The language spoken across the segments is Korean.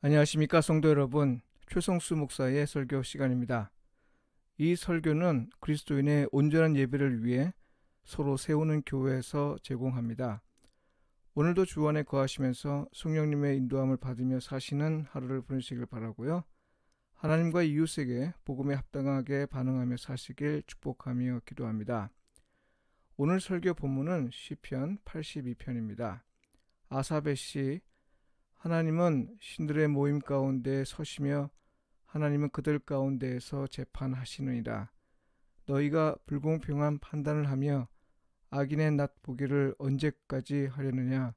안녕하십니까 성도 여러분, 최성수 목사의 설교 시간입니다. 이 설교는 그리스도인의 온전한 예배를 위해 서로 세우는 교회에서 제공합니다. 오늘도 주 안에 거하시면서 성령님의 인도함을 받으며 사시는 하루를 보내시길 바라고요. 하나님과 이웃에게 복음에 합당하게 반응하며 사시길 축복하며 기도합니다. 오늘 설교 본문은 시편 82편입니다. 아삽의 시, 하나님은 신들의 모임 가운데 서시며 하나님은 그들 가운데에서 재판하시느니라. 너희가 불공평한 판단을 하며 악인의 낫 보기를 언제까지 하려느냐.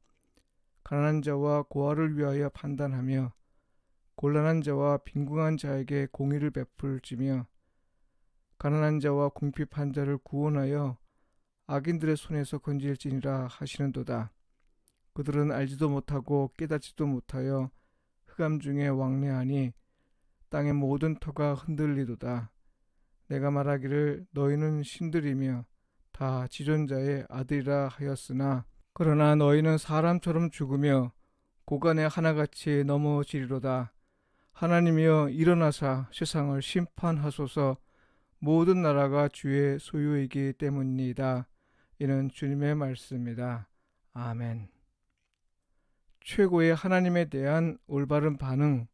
가난한 자와 고아를 위하여 판단하며 곤란한 자와 빈궁한 자에게 공의를 베풀지며 가난한 자와 궁핍한 자를 구원하여 악인들의 손에서 건질지니라 하시는도다. 그들은 알지도 못하고 깨닫지도 못하여 흑암 중에 왕래하니 땅의 모든 터가 흔들리도다. 내가 말하기를 너희는 신들이며 다 지존자의 아들이라 하였으나 그러나 너희는 사람처럼 죽으며 고간에 하나같이 넘어지리로다. 하나님이여 일어나사 세상을 심판하소서. 모든 나라가 주의 소유이기 때문이다. 이는 주님의 말씀입니다. 아멘. 최고의 하나님에 대한 올바른 반응,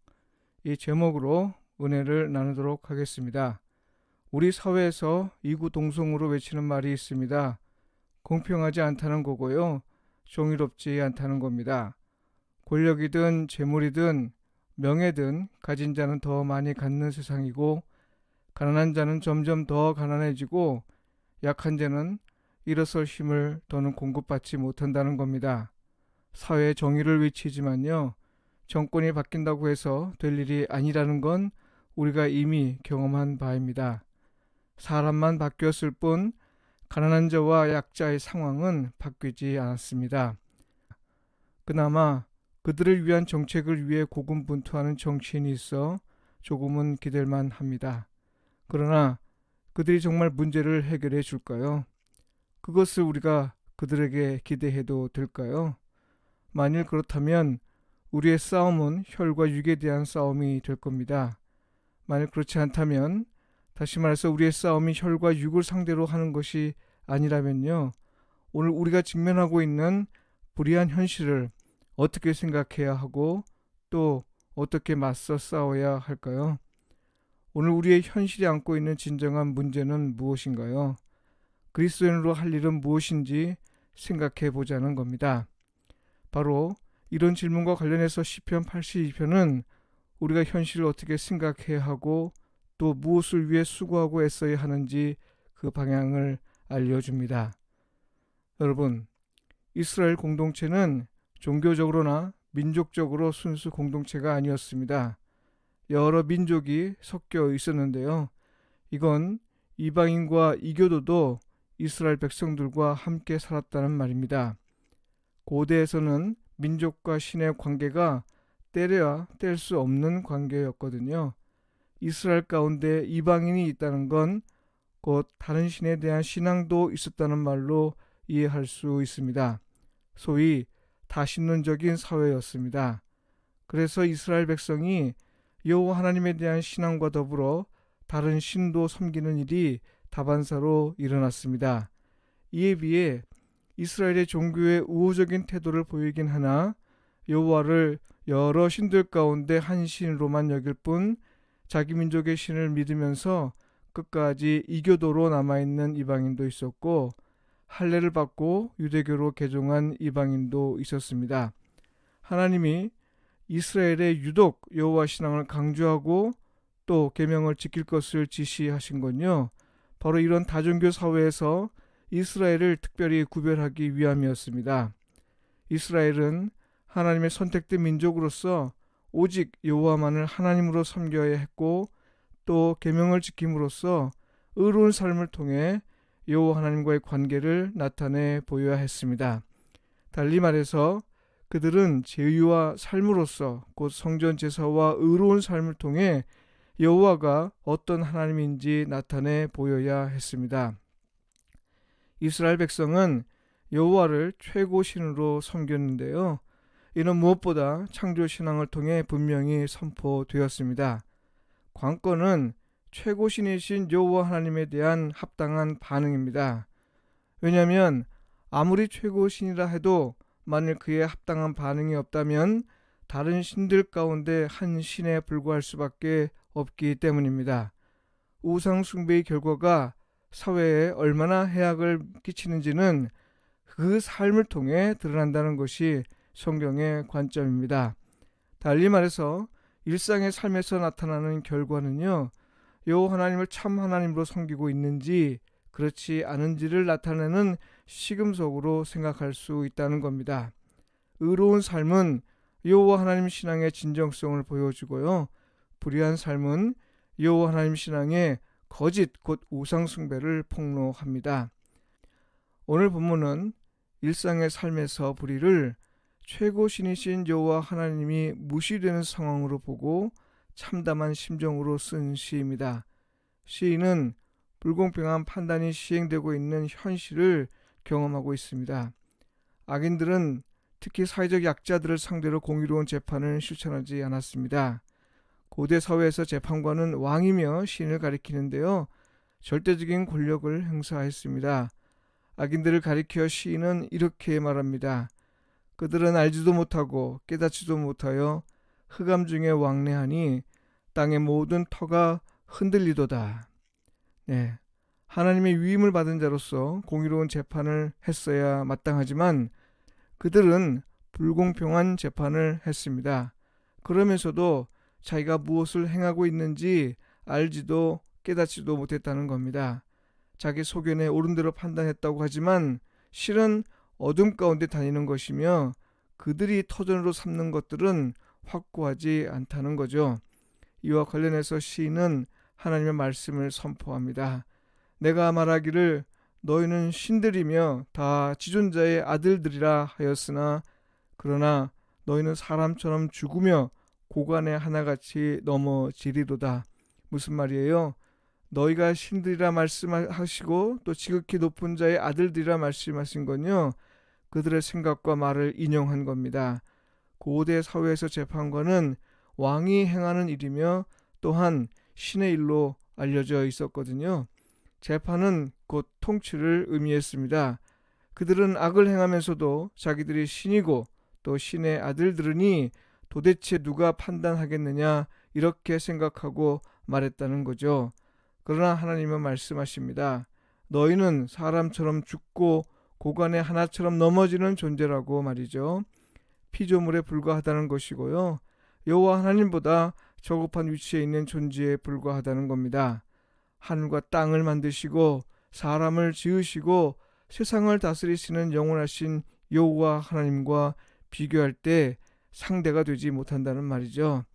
이 제목으로 은혜를 나누도록 하겠습니다. 우리 사회에서 이구동성으로 외치는 말이 있습니다. 공평하지 않다는 거고요. 정의롭지 않다는 겁니다. 권력이든 재물이든 명예든 가진 자는 더 많이 갖는 세상이고 가난한 자는 점점 더 가난해지고 약한 자는 일어설 힘을 더는 공급받지 못한다는 겁니다. 사회 정의를 외치지만요, 정권이 바뀐다고 해서 될 일이 아니라는 건 우리가 이미 경험한 바입니다. 사람만 바뀌었을 뿐 가난한 자와 약자의 상황은 바뀌지 않았습니다. 그나마 그들을 위한 정책을 위해 고군분투하는 정치인이 있어 조금은 기댈만 합니다. 그러나 그들이 정말 문제를 해결해 줄까요? 그것을 우리가 그들에게 기대해도 될까요? 만일 그렇다면 우리의 싸움은 혈과 육에 대한 싸움이 될 겁니다. 만일 그렇지 않다면, 다시 말해서 우리의 싸움이 혈과 육을 상대로 하는 것이 아니라면요, 오늘 우리가 직면하고 있는 불의한 현실을 어떻게 생각해야 하고 또 어떻게 맞서 싸워야 할까요? 오늘 우리의 현실이 안고 있는 진정한 문제는 무엇인가요? 그리스도인으로 할 일은 무엇인지 생각해 보자는 겁니다. 바로 이런 질문과 관련해서 시편 82편은 우리가 현실을 어떻게 생각해야 하고 또 무엇을 위해 수고하고 애써야 하는지 그 방향을 알려줍니다. 여러분, 이스라엘 공동체는 종교적으로나 민족적으로 순수 공동체가 아니었습니다. 여러 민족이 섞여 있었는데요. 이건 이방인과 이교도도 이스라엘 백성들과 함께 살았다는 말입니다. 고대에서는 민족과 신의 관계가 때려야 뗄 수 없는 관계였거든요. 이스라엘 가운데 이방인이 있다는 건 곧 다른 신에 대한 신앙도 있었다는 말로 이해할 수 있습니다. 소위 다신론적인 사회였습니다. 그래서 이스라엘 백성이 여호와 하나님에 대한 신앙과 더불어 다른 신도 섬기는 일이 다반사로 일어났습니다. 이에 비해 이스라엘의 종교에 우호적인 태도를 보이긴 하나 여호와를 여러 신들 가운데 한 신으로만 여길 뿐 자기 민족의 신을 믿으면서 끝까지 이교도로 남아있는 이방인도 있었고 할례를 받고 유대교로 개종한 이방인도 있었습니다. 하나님이 이스라엘에 유독 여호와 신앙을 강조하고 또 계명을 지킬 것을 지시하신 건요, 바로 이런 다종교 사회에서 이스라엘을 특별히 구별하기 위함이었습니다. 이스라엘은 하나님의 선택된 민족으로서 오직 여호와만을 하나님으로 섬겨야 했고 또 계명을 지킴으로써 의로운 삶을 통해 여호와 하나님과의 관계를 나타내 보여야 했습니다. 달리 말해서 그들은 제의와 삶으로써 곧 성전 제사와 의로운 삶을 통해 여호와가 어떤 하나님인지 나타내 보여야 했습니다. 이스라엘 백성은 여호와를 최고 신으로 섬겼는데요. 이는 무엇보다 창조신앙을 통해 분명히 선포되었습니다. 관건은 최고신이신 여호와 하나님에 대한 합당한 반응입니다. 왜냐하면 아무리 최고신이라 해도 만일 그의 합당한 반응이 없다면 다른 신들 가운데 한 신에 불과할 수밖에 없기 때문입니다. 우상 숭배의 결과가 사회에 얼마나 해악을 끼치는지는 그 삶을 통해 드러난다는 것이 성경의 관점입니다. 달리 말해서 일상의 삶에서 나타나는 결과는요, 여호와 하나님을 참 하나님으로 섬기고 있는지 그렇지 않은지를 나타내는 시금석으로 생각할 수 있다는 겁니다. 의로운 삶은 여호와 하나님 신앙의 진정성을 보여주고요, 불의한 삶은 여호와 하나님 신앙의 거짓 곧 우상 숭배를 폭로합니다. 오늘 본문은 일상의 삶에서 불의를 최고신이신 여호와 하나님이 무시되는 상황으로 보고 참담한 심정으로 쓴 시입니다. 시인은 불공평한 판단이 시행되고 있는 현실을 경험하고 있습니다. 악인들은 특히 사회적 약자들을 상대로 공의로운 재판을 실천하지 않았습니다. 고대 사회에서 재판관은 왕이며 신을 가리키는데요, 절대적인 권력을 행사했습니다. 악인들을 가리켜 시인은 이렇게 말합니다. 그들은 알지도 못하고 깨닫지도 못하여 흑암 중에 왕래하니 땅의 모든 터가 흔들리도다. 네, 하나님의 위임을 받은 자로서 공의로운 재판을 했어야 마땅하지만 그들은 불공평한 재판을 했습니다. 그러면서도 자기가 무엇을 행하고 있는지 알지도 깨닫지도 못했다는 겁니다. 자기 소견에 옳은 대로 판단했다고 하지만 실은 어둠 가운데 다니는 것이며 그들이 터전으로 삼는 것들은 확고하지 않다는 거죠. 이와 관련해서 시인은 하나님의 말씀을 선포합니다. 내가 말하기를 너희는 신들이며 다 지존자의 아들들이라 하였으나 그러나 너희는 사람처럼 죽으며 고관에 하나같이 넘어지리로다. 무슨 말이에요? 너희가 신들이라 말씀하시고 또 지극히 높은 자의 아들들이라 말씀하신 건요, 그들의 생각과 말을 인용한 겁니다. 고대 사회에서 재판관은 왕이 행하는 일이며 또한 신의 일로 알려져 있었거든요. 재판은 곧 통치를 의미했습니다. 그들은 악을 행하면서도 자기들이 신이고 또 신의 아들들으니 도대체 누가 판단하겠느냐 이렇게 생각하고 말했다는 거죠. 그러나 하나님은 말씀하십니다. 너희는 사람처럼 죽고 고관에 하나처럼 넘어지는 존재라고 말이죠. 피조물에 불과하다는 것이고요, 여호와 하나님보다 저급한 위치에 있는 존재에 불과하다는 겁니다. 하늘과 땅을 만드시고 사람을 지으시고 세상을 다스리시는 영원하신 여호와 하나님과 비교할 때 상대가 되지 못한다는 말이죠.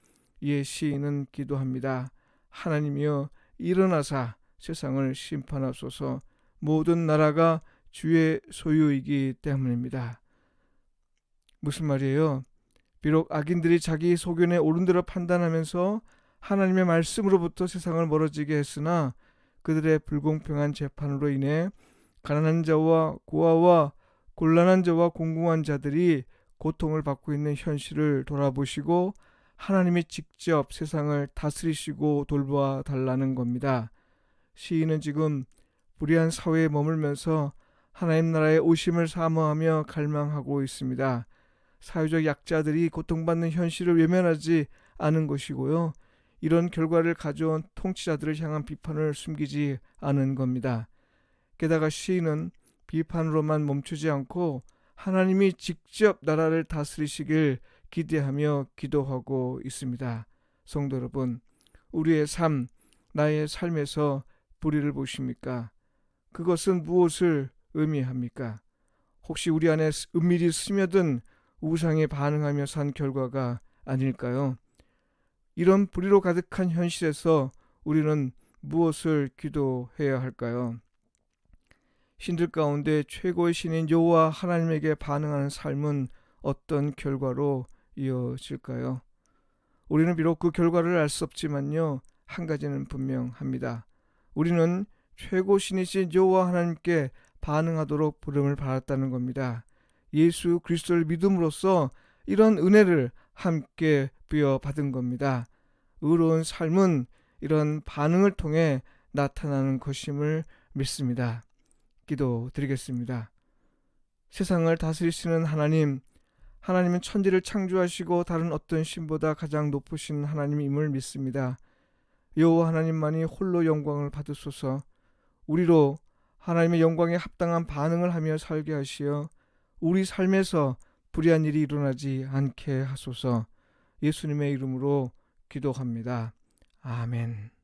이에 시인은 기도합니다. 하나님이여 일어나사 세상을 심판하소서. 모든 나라가 주의 소유이기 때문입니다. 무슨 말이에요? 비록 악인들이 자기 소견에 옳은 대로 판단하면서 하나님의 말씀으로부터 세상을 멀어지게 했으나 그들의 불공평한 재판으로 인해 가난한 자와 고아와 곤란한 자와 공공한 자들이 고통을 받고 있는 현실을 돌아보시고 하나님이 직접 세상을 다스리시고 돌봐 달라는 겁니다. 시인은 지금 불의한 사회에 머물면서 하나님 나라의 오심을 사모하며 갈망하고 있습니다. 사회적 약자들이 고통받는 현실을 외면하지 않은 것이고요, 이런 결과를 가져온 통치자들을 향한 비판을 숨기지 않은 겁니다. 게다가 시인은 비판으로만 멈추지 않고 하나님이 직접 나라를 다스리시길 기대하며 기도하고 있습니다. 성도 여러분, 우리의 삶, 나의 삶에서 불의를 보십니까? 그것은 무엇을 의미합니까? 혹시 우리 안에 은밀히 스며든 우상에 반응하며 산 결과가 아닐까요? 이런 불의로 가득한 현실에서 우리는 무엇을 기도해야 할까요? 신들 가운데 최고의 신인 여호와 하나님에게 반응하는 삶은 어떤 결과로 이어질까요? 우리는 비록 그 결과를 알 수 없지만요, 한 가지는 분명합니다. 우리는 최고 신이신 여호와 하나님께 반응하도록 부름을 받았다는 겁니다. 예수 그리스도를 믿음으로써 이런 은혜를 함께 부여받은 겁니다. 의로운 삶은 이런 반응을 통해 나타나는 것임을 믿습니다. 기도드리겠습니다. 세상을 다스리시는 하나님, 하나님은 천지를 창조하시고 다른 어떤 신보다 가장 높으신 하나님임을 믿습니다. 여호와 하나님만이 홀로 영광을 받으소서. 우리로 하나님의 영광에 합당한 반응을 하며 살게 하시어 우리 삶에서 불의한 일이 일어나지 않게 하소서. 예수님의 이름으로 기도합니다. 아멘.